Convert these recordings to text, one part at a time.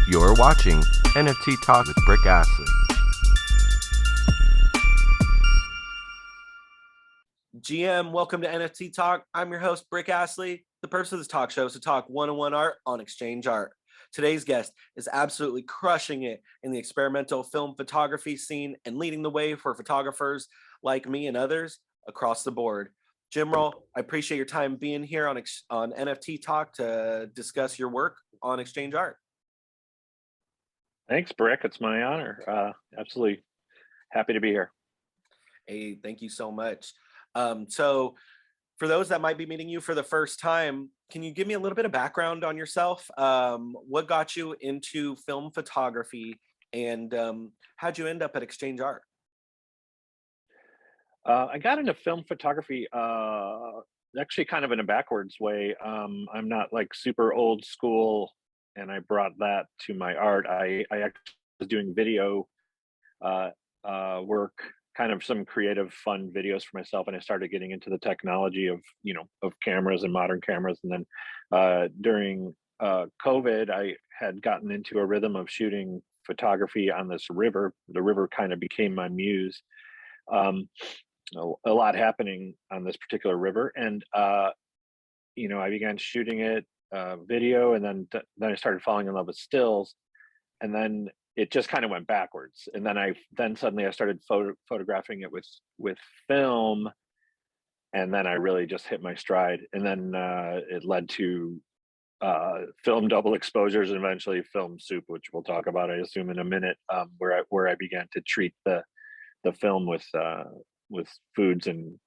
You're watching NFT Talk with Brick Astley. GM, welcome to NFT Talk. I'm your host, Brick Astley. The purpose of this talk show is to talk one-on-one art on exchange art. Today's guest is absolutely crushing it in the experimental film photography scene and leading the way for photographers like me and others across the board. Jim Roll, I appreciate your time being here on NFT Talk to discuss your work on exchange art. Thanks, Brick. It's my honor. Absolutely happy to be here. Hey, thank you so much. So for those that might be meeting you for the first time, can you give me a little bit of background on yourself? What got you into film photography, and how'd you end up at Exchange Art? I got into film photography actually kind of in a backwards way. I'm not like super old school, and I brought that to my art. I actually was doing video work, kind of some creative, fun videos for myself, and I started getting into the technology of cameras and modern cameras. And then during COVID, I had gotten into a rhythm of shooting photography on this river. The river kind of became my muse. A lot happening on this particular river, and I began shooting it video, and then I started falling in love with stills, and then it just kind of went backwards. And then suddenly I started photographing it with film, and then I really just hit my stride. And then it led to film double exposures, and eventually film soup, which we'll talk about, I assume, in a minute, where I began to treat the film with foods and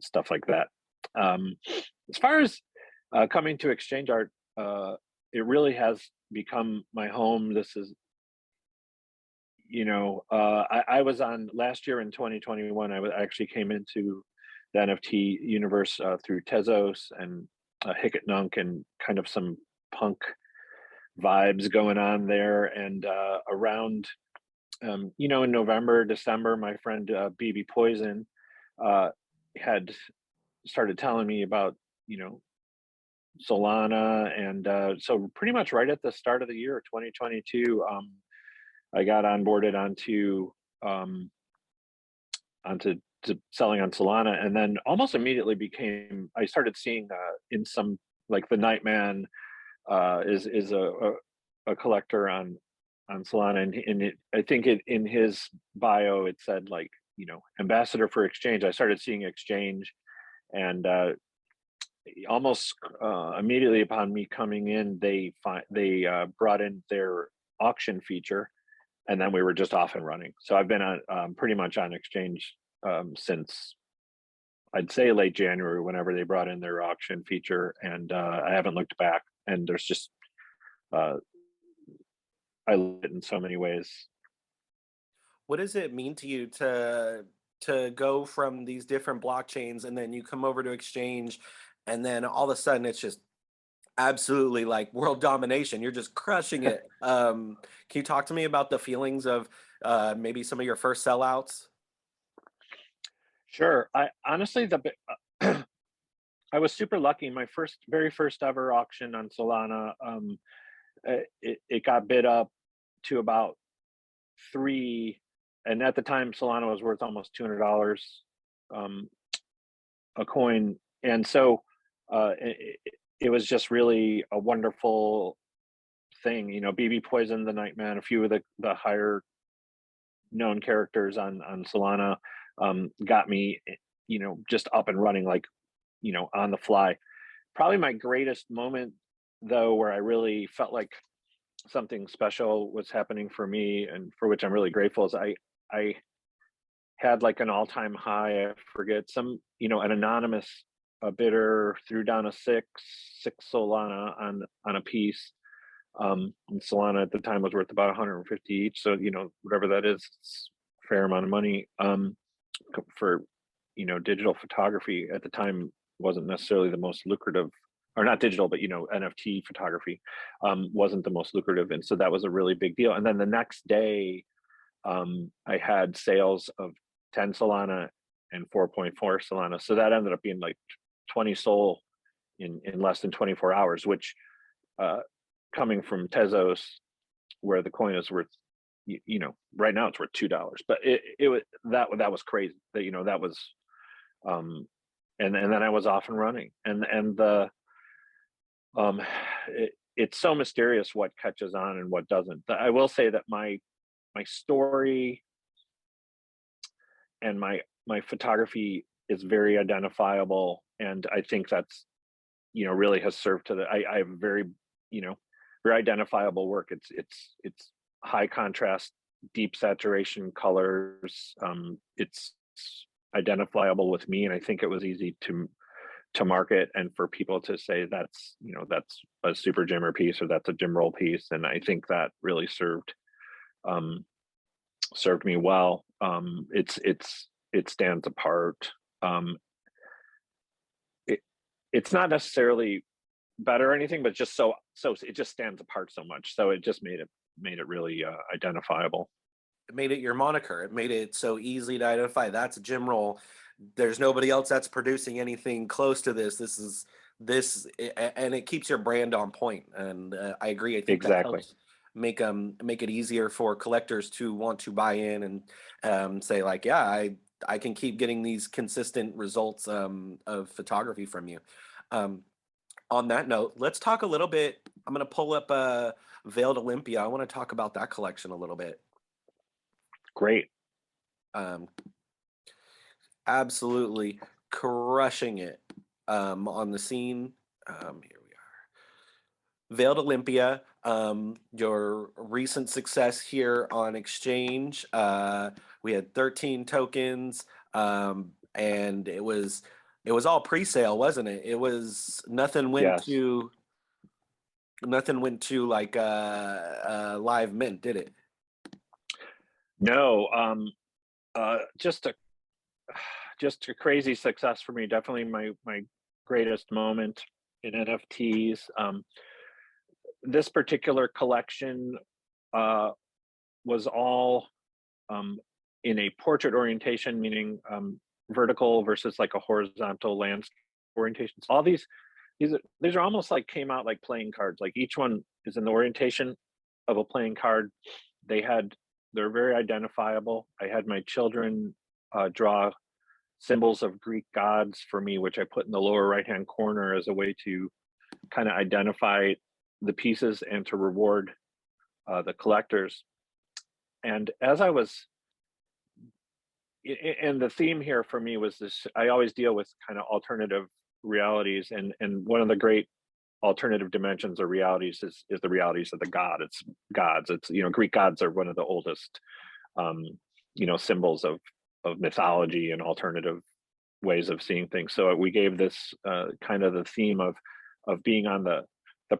stuff like that. As far as coming to exchange art, it really has become my home. This is, I was on last year in 2021. I actually came into the NFT universe through Tezos and Hicket Nunk, and kind of some punk vibes going on there. And around in November, December, my friend BB Poison had started telling me about Solana, and so pretty much right at the start of the year 2022, I got onboarded onto selling on Solana, and then almost immediately I started seeing in some, like, the Nightman is a collector on Solana, and I think in his bio it said, like, ambassador for exchange. I started seeing exchange, and almost immediately upon me coming in, they brought in their auction feature, and then we were just off and running. So I've been on pretty much on exchange since, I'd say, late January, whenever they brought in their auction feature, and I haven't looked back. And there's just I love it in so many ways. What does it mean to you to go from these different blockchains, and then you come over to exchange, and then all of a sudden it's just absolutely like world domination? You're just crushing it. Can you talk to me about the feelings of maybe some of your first sellouts? Sure. I honestly, I was super lucky. My very first ever auction on Solana, it got bid up to about 3, and at the time Solana was worth almost $200 a coin, and so it was just really a wonderful thing. BB Poison, the Nightman, a few of the higher known characters on Solana got me, just up and running, like, on the fly. Probably my greatest moment, though, where I really felt like something special was happening for me, and for which I'm really grateful, is I had like an all-time high. I forget, an anonymous bidder threw down a six Solana on a piece. And Solana at the time was worth about 150 each, so whatever that is, it's a fair amount of money. For digital photography at the time wasn't necessarily the most lucrative, or not digital, but NFT photography wasn't the most lucrative, and so that was a really big deal. And then the next day, I had sales of 10 Solana and 4.4 Solana, so that ended up being like 20 Sol in less than 24 hours, which coming from Tezos, where the coin is worth, you know, right now it's worth $2, but it was that was crazy. That, you know, that was, um, and then I was off and running, and the um, it's so mysterious what catches on and what doesn't. I will say that my story and my photography is very identifiable, and I think that's, you know, really has served to the. I have very, you know, very identifiable work. It's high contrast, deep saturation colors. It's identifiable with me, and I think it was easy to market and for people to say that's, you know, that's a super jimmer piece or that's a jim roll piece, and I think that really um, served me well. It stands apart. Um, it, it's not necessarily better or anything, but just so it just stands apart so much. So it just made it really identifiable. It made it your moniker. It made it so easy to identify. That's a gym roll. There's nobody else that's producing anything close to this. This is and it keeps your brand on point. And I agree. I think that Exactly. helps make it easier for collectors to want to buy in and say like, yeah, I can keep getting these consistent results of photography from you. Um, on that note, let's talk a little bit. I'm going to pull up Veiled Olympia. I want to talk about that collection a little bit. Great. Um, Absolutely crushing it on the scene. Here we are. Veiled Olympia, your recent success here on Exchange. We had 13 tokens, and it was all pre-sale, wasn't it? It was Yes. nothing went to like live mint, did it? No. Just a just a crazy success for me. Definitely my greatest moment in NFTs. This particular collection uh, was all um, in a portrait orientation, meaning vertical versus like a horizontal landscape orientation. So all these are almost like came out like playing cards. Like each one is in the orientation of a playing card. They had they're very identifiable. I had my children draw symbols of Greek gods for me, which I put in the lower right hand corner as a way to kind of identify the pieces and to reward the collectors. And as I was, and the theme here for me was this: I always deal with kind of alternative realities, and one of the great alternative dimensions or realities is the realities of the gods. It's, you know, Greek gods are one of the oldest um, you know, symbols of mythology and alternative ways of seeing things. So we gave this kind of the theme of being on the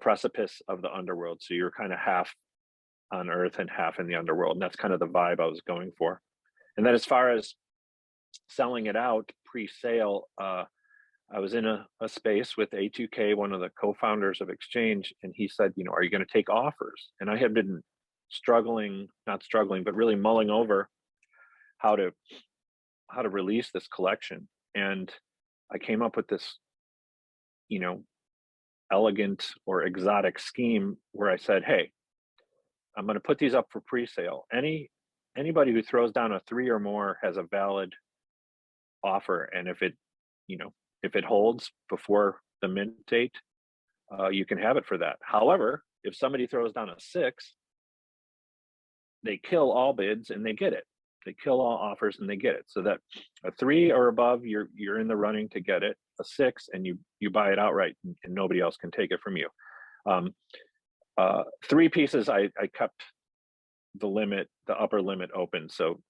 precipice of the underworld. So you're kind of half on Earth and half in the underworld, and that's kind of the vibe I was going for. And then as far as selling it out pre-sale, I was in a space with A2K, one of the co-founders of Exchange, and he said, you know, are you going to take offers? And I had been not struggling, but really mulling over how to release this collection. And I came up with this, you know, elegant or exotic scheme where I said, hey, I'm going to put these up for pre-sale. Anybody who throws down a 3 or more has a valid offer, and if it, you know, if it holds before the mint date, you can have it for that. However, if somebody throws down a 6, they kill all bids and they get it. They kill all offers and they get it. So that a 3 or above, you're in the running to get it. A 6, and you buy it outright, and nobody else can take it from you. Um, 3 pieces, I kept the upper limit open. So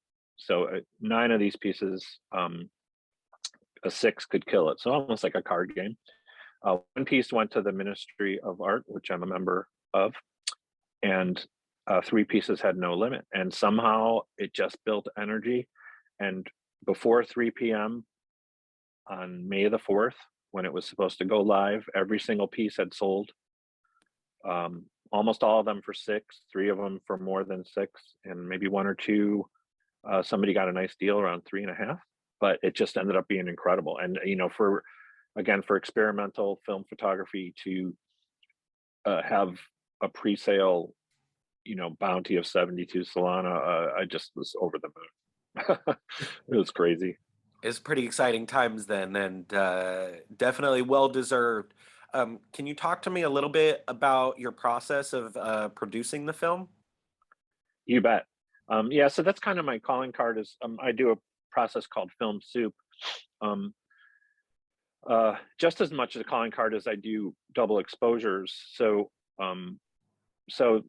9 of these pieces, a 6 could kill it. So almost like a card game. 1 piece went to the Ministry of Art, which I'm a member of, and 3 pieces had no limit. And somehow it just built energy. And before 3 p.m. on May the 4th, when it was supposed to go live, every single piece had sold. Almost all of them for 6, 3 of them for more than 6, and maybe 1 or 2. Somebody got a nice deal around 3.5, but it just ended up being incredible. And, you know, for experimental film photography to have a pre-sale bounty of 72 Solana, I just was over the moon. It was crazy. It's pretty exciting times then, and definitely well deserved. Can you talk to me a little bit about your process of producing the film? You bet. Yeah, so that's kind of my calling card is I do a process called film soup. Um, just as much as a calling card as I do double exposures. Um, so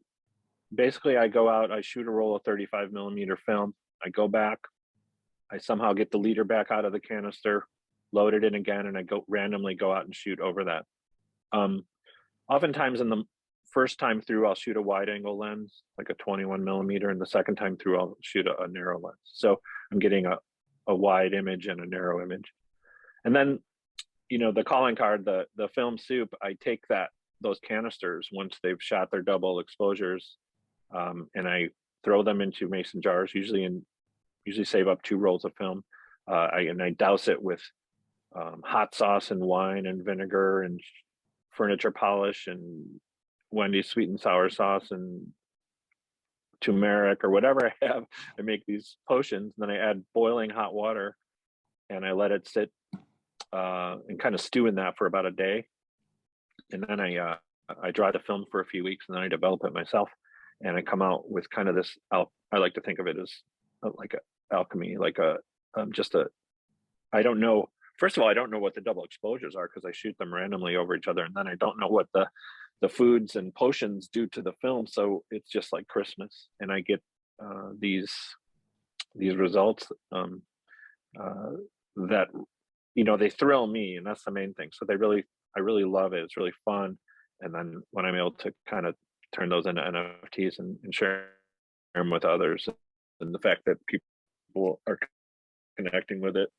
basically I go out, I shoot a roll of 35 millimeter film. I go back, I somehow get the leader back out of the canister, load it in again, and I go randomly go out and shoot over that. Um, Oftentimes in the first time through, I'll shoot a wide angle lens, like a 21 millimeter, and the second time through, I'll shoot a narrow lens. So I'm getting a wide image and a narrow image. And then, the calling card, the film soup, I take those canisters once they've shot their double exposures, and I throw them into mason jars, usually save up 2 rolls of film. I douse it with hot sauce and wine and vinegar and furniture polish and Wendy's sweet and sour sauce and turmeric or whatever I have. I make these potions, and then I add boiling hot water and I let it sit and kind of stew in that for about a day. And then I dry the film for a few weeks, and then I develop it myself. And I come out with kind of this. I like to think of it as like a alchemy, like just a. I don't know. First of all, I don't know what the double exposures are because I shoot them randomly over each other, and then I don't know what the foods and potions do to the film. So it's just like Christmas, and I get these results that they thrill me, and that's the main thing. So I really love it. It's really fun, and then when I'm able to kind of turn those into NFTs and share them with others, and the fact that people are connecting with it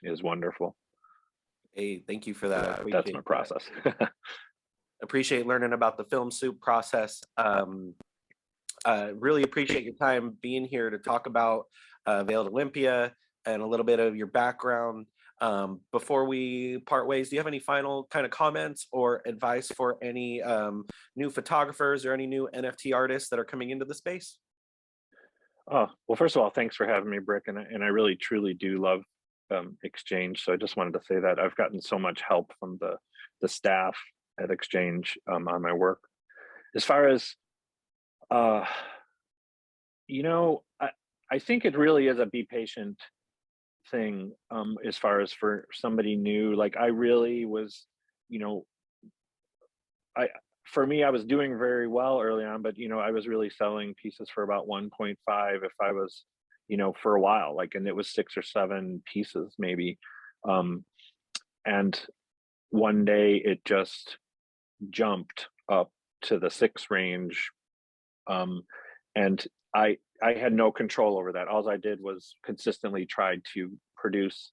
is wonderful. Hey, thank you for So that. I that's appreciate my that. process. Appreciate learning about the film soup process. Really appreciate your time being here to talk about Veiled Olympia and a little bit of your background. Before we part ways, do you have any final kind of comments or advice for any new photographers or any new NFT artists that are coming into the space? Oh, well, first of all, thanks for having me, Brick. And I really, truly do love Exchange. So I just wanted to say that I've gotten so much help from the staff at Exchange on my work. As far as, uh, I think it really is a be patient thing as far as for somebody new. Like I really was, you know, I for me, I was doing very well early on, but I was really selling pieces for about 1.5 if I was, for a while, like, and it was 6 or 7 pieces maybe. Um, and one day it just jumped up to the 6 range. Um, and I had no control over that. All I did was consistently try to produce,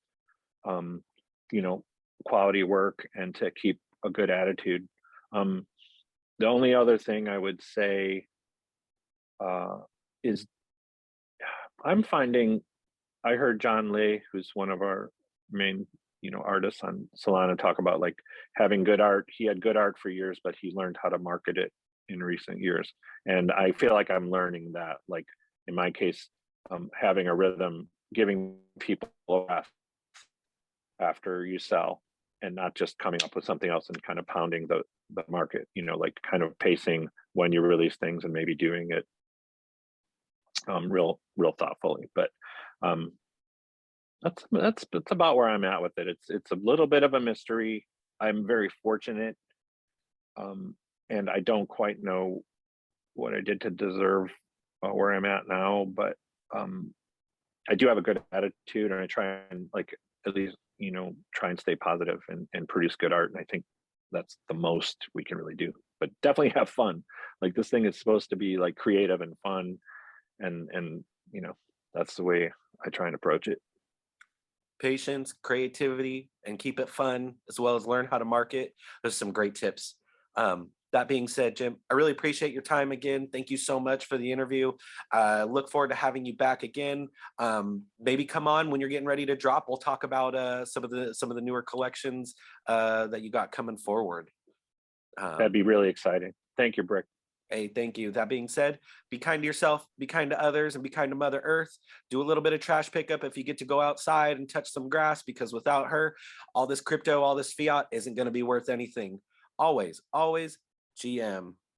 um, you know, quality work and to keep a good attitude. Um, the only other thing I would say uh, is I'm finding I heard John Lay, who's one of our main, artists on Solana, talk about like having good art. He had good art for years, but he learned how to market it in recent years. And I feel like I'm learning that. Like in my case, having a rhythm, giving people a rest after you sell, and not just coming up with something else and kind of pounding the market. Like kind of pacing when you release things and maybe doing it real thoughtfully. But um, that's about where I'm at with it. It's a little bit of a mystery. I'm very fortunate, and I don't quite know what I did to deserve where I'm at now, but I do have a good attitude, and I try and like at least try and stay positive and produce good art. And I think that's the most we can really do. But definitely have fun. Like this thing is supposed to be like creative and fun, and that's the way I try and approach it. Patience, creativity, and keep it fun, as well as learn how to market. There's some great tips. That being said, Jim, I really appreciate your time again. Thank you so much for the interview. Look forward to having you back again. Maybe come on when you're getting ready to drop. We'll talk about some of the newer collections that you got coming forward. That'd be really exciting. Thank you, Brick. Hey, thank you. That being said, be kind to yourself, be kind to others, and be kind to Mother Earth. Do a little bit of trash pickup if you get to go outside and touch some grass, because without her, all this crypto, all this fiat isn't going to be worth anything. Always, always GM.